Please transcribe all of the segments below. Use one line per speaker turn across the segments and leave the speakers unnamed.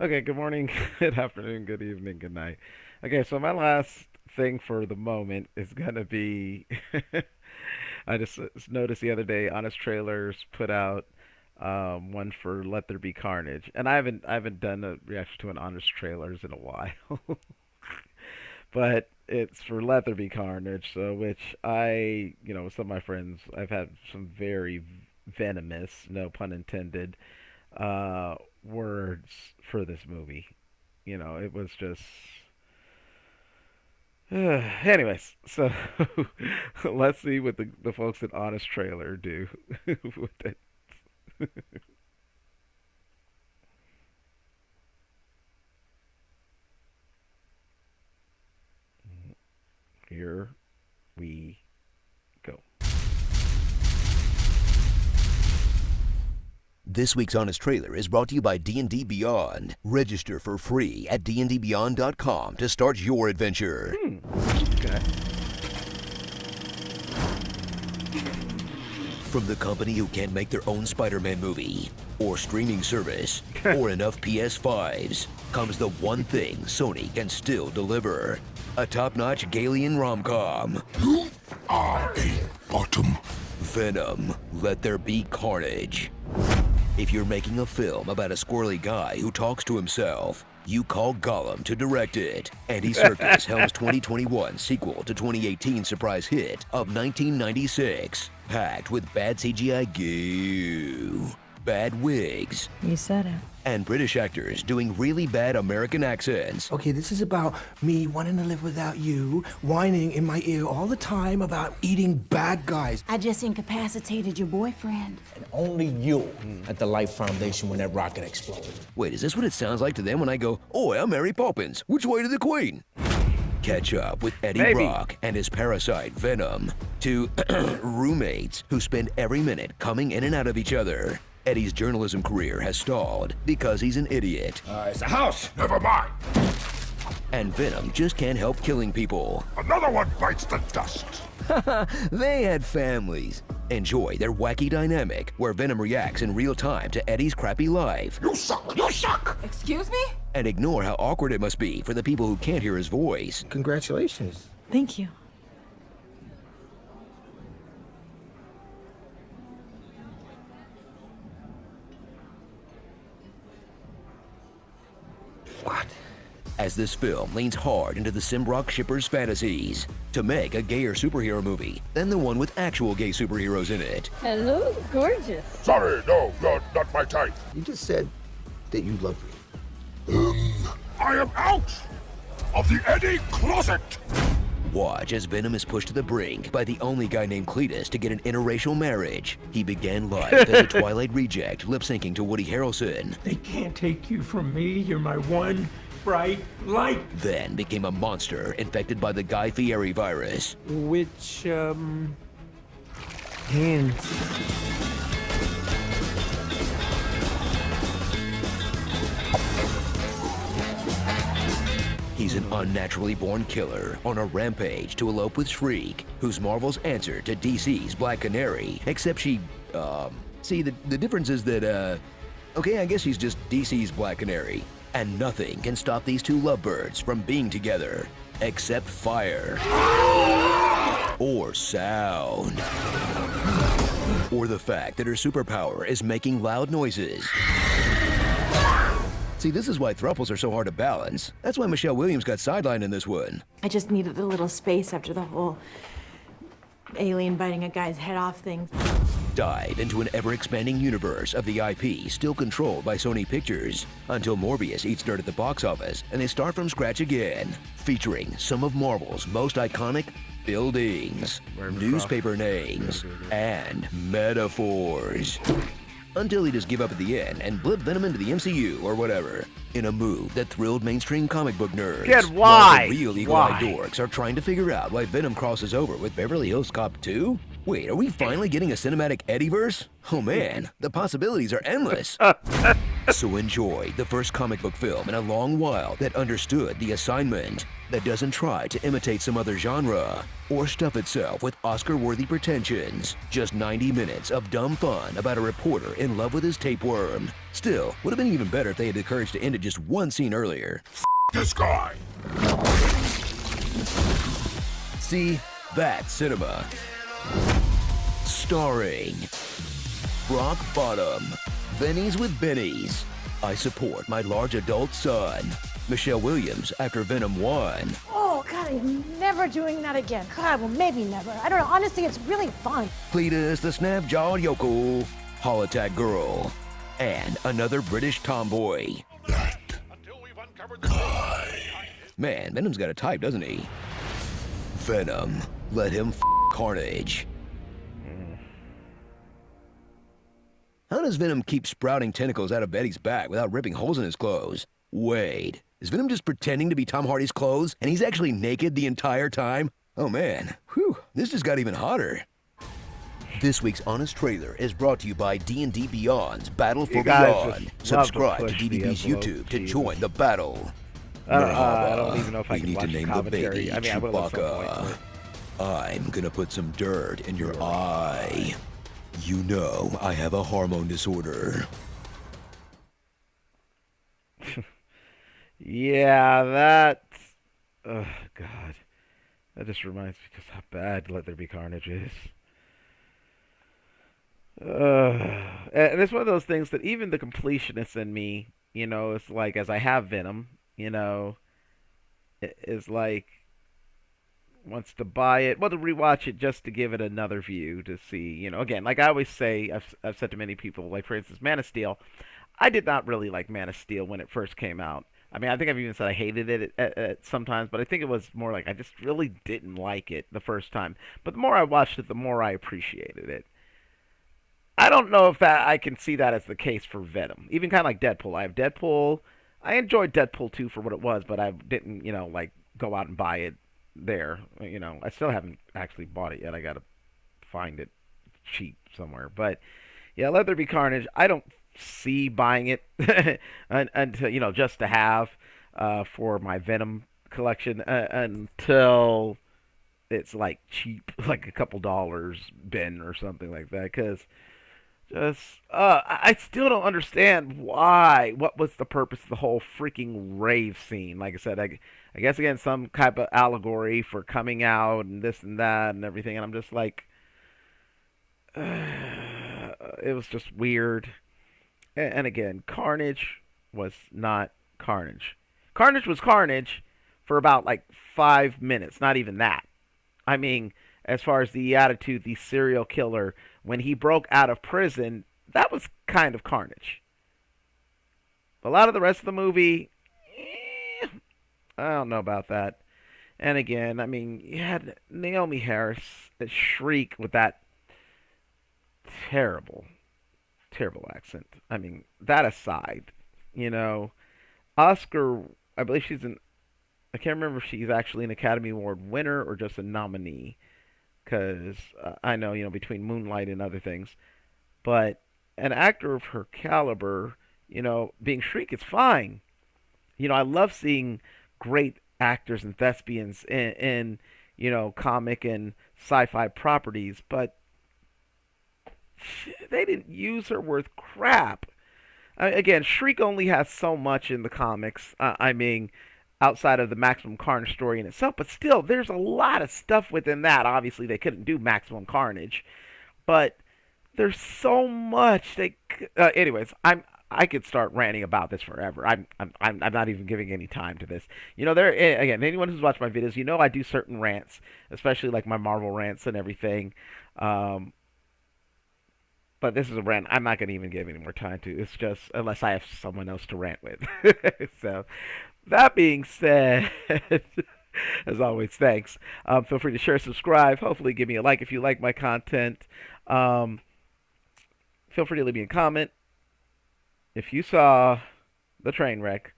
Okay, good morning, good afternoon, good evening, good night. Okay, so my last thing for the moment is gonna be I just noticed the other day Honest Trailers put out one for Let There Be Carnage, and I haven't done a reaction to an Honest Trailers in a while, but it's for Let There Be Carnage, so which with some of my friends, I've had some very venomous, no pun intended, words for this movie. It was just. Anyways, so let's see what the folks at Honest Trailer do with it. Here we go.
This week's Honest Trailer is brought to you by D&D Beyond. Register for free at dndbeyond.com to start your adventure.
Okay.
From the company who can't make their own Spider-Man movie, or streaming service, or enough PS5s, comes the one thing Sony can still deliver. A top-notch Galian rom-com.
You are a bottom.
Venom, Let There Be Carnage. If you're making a film about a squirrely guy who talks to himself, you call Gollum to direct it. Andy Serkis helms 2021 sequel to 2018 surprise hit of 1996, packed with bad CGI goo, bad wigs,
You said it.
and British actors doing really bad American accents.
Okay, this is about me wanting to live without you, whining in my ear all the time about eating bad guys.
I just incapacitated your boyfriend.
And only you at the Life Foundation when that rocket exploded.
Wait, is this what it sounds like to them when I go, "Oi, I'm Mary Poppins, which way to the Queen?" Catch up with Eddie
Maybe.
Brock and his parasite Venom, two roommates who spend every minute coming in and out of each other. Eddie's journalism career has stalled because he's an idiot,
It's a house. Never mind.
and Venom just can't help killing people.
Another one bites the dust.
They had families. Enjoy their wacky dynamic where Venom reacts in real time to Eddie's crappy life,
You suck. You suck.
Excuse me?
and ignore how awkward it must be for the people who can't hear his voice.
Congratulations.
Thank you.
What?
As this film leans hard into the Simbrock shippers' fantasies to make a gayer superhero movie than the one with actual gay superheroes in it.
Hello, gorgeous.
Sorry, no, you're not my type.
You just said that you love me.
I am out of the Eddie closet.
Watch as Venom is pushed to the brink by the only guy named Cletus to get an interracial marriage. He began life as a Twilight reject, lip-syncing to Woody Harrelson,
They can't take you from me. You're my one bright light.
then became a monster infected by the Guy Fieri virus.
Which, hands?
He's an unnaturally born killer on a rampage to elope with Shriek, who's Marvel's answer to DC's Black Canary, except see, the difference is that, okay, I guess she's just DC's Black Canary. And nothing can stop these two lovebirds from being together, except fire. Or sound. Or the fact that her superpower is making loud noises. See, this is why thruples are so hard to balance. That's why Michelle Williams got sidelined in this one.
I just needed a little space after the whole alien biting a guy's head off thing.
Dive into an ever-expanding universe of the IP still controlled by Sony Pictures until Morbius eats dirt at the box office and they start from scratch again, featuring some of Marvel's most iconic buildings, newspaper names, and metaphors. Until he just give up at the end and blip Venom into the MCU or whatever, in a move that thrilled mainstream comic book nerds.
Yet
While
why?
the real eagle-eyed
Why?
dorks are trying to figure out why Venom crosses over with Beverly Hills Cop 2? Wait, are we finally getting a cinematic Eddieverse? Oh man, the possibilities are endless. So enjoy the first comic book film in a long while that understood the assignment, that doesn't try to imitate some other genre or stuff itself with Oscar-worthy pretensions. Just 90 minutes of dumb fun about a reporter in love with his tapeworm. Still, would have been even better if they had the courage to end it just one scene earlier.
This guy.
See, that's cinema. Starring Rock Bottom, Bennies with Bennies, I Support My Large Adult Son, Michelle Williams after Venom 1,
Oh, God, I'm never doing that again. God, well, maybe never. I don't know. Honestly, it's really fun.
Cletus the Snap-Jawed Yokel, Hall Attack Girl, and another British tomboy.
That guy.
Man, Venom's got a type, doesn't he? Venom, let him Carnage. How does Venom keep sprouting tentacles out of Betty's back without ripping holes in his clothes? Wait, is Venom just pretending to be Tom Hardy's clothes and he's actually naked the entire time? Oh man, whew, this just got even hotter. This week's Honest Trailer is brought to you by D&D Beyond's Battle for
You guys
Beyond.
just love to
Subscribe to
push the
DDB's
envelope,
YouTube to
Jesus.
join the battle.
I don't even know if I
we
can
need to
watch the
name the
commentary.
baby
I mean, I will at some point,
Chewbacca. I'm gonna put some dirt in your eye. You know I have a hormone disorder.
Yeah, that's... Oh, God. That just reminds me just how bad Let There Be Carnage is. And it's one of those things that even the completionist in me, you know, it's like, as I have Venom, you know, is like, wants to buy it, well, to rewatch it just to give it another view to see, you know, again, like I always say, I've said to many people, like, for instance, Man of Steel, I did not really like Man of Steel when it first came out. I mean, I think I've even said I hated it at sometimes, but I think it was more like I just really didn't like it the first time. But the more I watched it, the more I appreciated it. I don't know if that I can see that as the case for Venom. Even kind of like Deadpool. I have Deadpool. I enjoyed Deadpool 2 for what it was, but I didn't, you know, like go out and buy it there. You know, I still haven't actually bought it yet. I got to find it cheap somewhere. But yeah, Let There Be Carnage. I don't see buying it until, you know, just to have for my Venom collection until it's like cheap, like a couple dollars bin or something like that. Because just I still don't understand why. What was the purpose of the whole freaking rave scene? Like I said, I guess again some type of allegory for coming out and this and that and everything. And I'm just like, it was just weird. And again, Carnage was not Carnage. Carnage was Carnage for about like 5 minutes, not even that. I mean, as far as the attitude, the serial killer, when he broke out of prison, that was kind of Carnage. A lot of the rest of the movie, I don't know about that. And again, I mean, you had Naomi Harris shriek with that terrible, terrible accent. I mean, that aside, you know, Oscar, I believe she's an, I can't remember if she's actually an Academy Award winner or just a nominee, because I know, you know, between Moonlight and other things, but an actor of her caliber, you know, being Shriek is fine. You know, I love seeing great actors and thespians in you know, comic and sci-fi properties, but they didn't use her worth crap. Again, Shriek only has so much in the comics. I mean, outside of the Maximum Carnage story in itself, but still, there's a lot of stuff within that. Obviously, they couldn't do Maximum Carnage, but there's so much. Anyways, I could start ranting about this forever. I'm not even giving any time to this. You know, again, anyone who's watched my videos, you know, I do certain rants, especially like my Marvel rants and everything. But this is a rant I'm not going to even give any more time to. It's just, unless I have someone else to rant with. So, that being said, as always, thanks. Feel free to share, subscribe. Hopefully give me a like if you like my content. Feel free to leave me a comment. If you saw the train wreck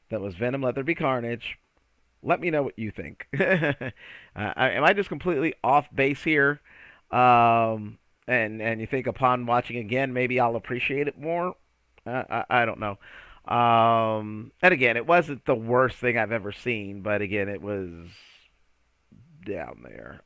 that was Venom Let There Be Carnage, let me know what you think. Am I just completely off base here? And you think upon watching again, maybe I'll appreciate it more? I don't know. And again, it wasn't the worst thing I've ever seen, but again, it was down there.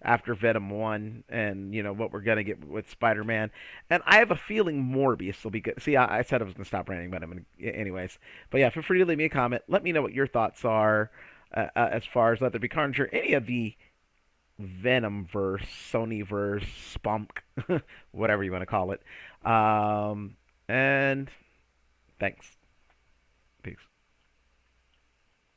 After Venom 1 and what we're gonna get with Spider-Man, and I have a feeling Morbius will be good. See, I said I was gonna stop ranting, but anyways. But yeah, feel free to leave me a comment. Let me know what your thoughts are as far as Let There Be Carnage or any of the Venom verse, Sony verse, Spunk, whatever you want to call it. And thanks. Peace.